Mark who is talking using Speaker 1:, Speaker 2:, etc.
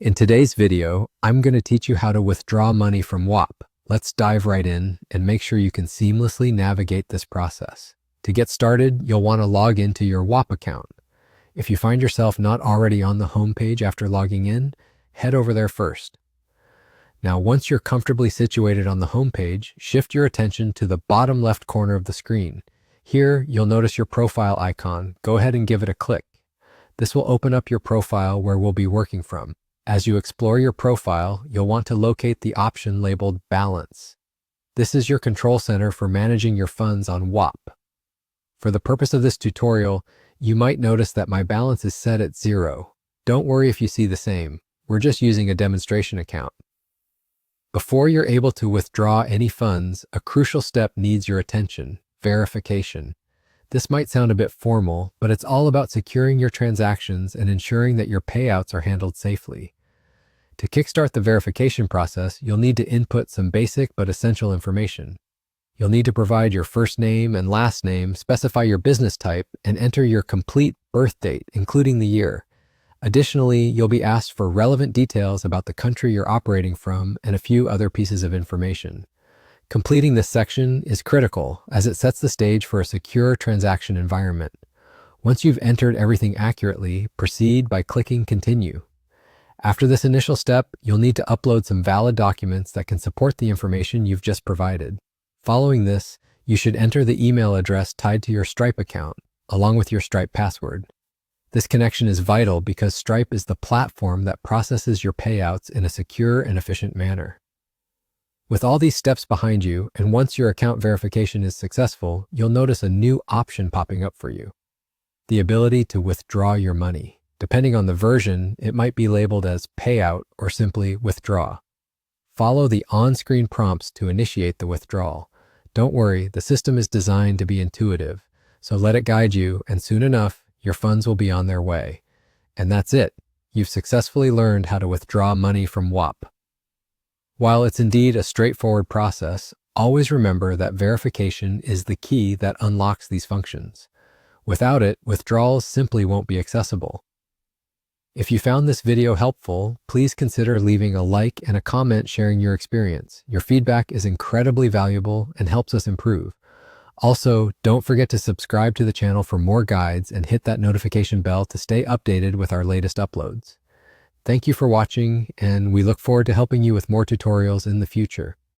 Speaker 1: In today's video, I'm going to teach you how to withdraw money from Whop. Let's dive right in and make sure you can seamlessly navigate this process. To get started, you'll want to log into your Whop account. If you find yourself not already on the home page after logging in, head over there first. Now, once you're comfortably situated on the home page, shift your attention to the bottom left corner of the screen. Here, you'll notice your profile icon. Go ahead and give it a click. This will open up your profile where we'll be working from. As you explore your profile, you'll want to locate the option labeled Balance. This is your control center for managing your funds on Whop. For the purpose of this tutorial, you might notice that my balance is set at 0. Don't worry if you see the same. We're just using a demonstration account. Before you're able to withdraw any funds, a crucial step needs your attention: verification. This might sound a bit formal, but it's all about securing your transactions and ensuring that your payouts are handled safely. To kickstart the verification process, you'll need to input some basic but essential information. You'll need to provide your first name and last name, specify your business type, and enter your complete birth date, including the year. Additionally, you'll be asked for relevant details about the country you're operating from and a few other pieces of information. Completing this section is critical as it sets the stage for a secure transaction environment. Once you've entered everything accurately, proceed by clicking Continue. After this initial step, you'll need to upload some valid documents that can support the information you've just provided. Following this, you should enter the email address tied to your Stripe account, along with your Stripe password. This connection is vital because Stripe is the platform that processes your payouts in a secure and efficient manner. With all these steps behind you, and once your account verification is successful, you'll notice a new option popping up for you: the ability to withdraw your money. Depending on the version, it might be labeled as Payout or simply Withdraw. Follow the on-screen prompts to initiate the withdrawal. Don't worry, the system is designed to be intuitive, so let it guide you, and soon enough, your funds will be on their way. And that's it. You've successfully learned how to withdraw money from Whop. While it's indeed a straightforward process, always remember that verification is the key that unlocks these functions. Without it, withdrawals simply won't be accessible. If you found this video helpful, please consider leaving a like and a comment sharing your experience. Your feedback is incredibly valuable and helps us improve. Also, don't forget to subscribe to the channel for more guides and hit that notification bell to stay updated with our latest uploads. Thank you for watching, and we look forward to helping you with more tutorials in the future.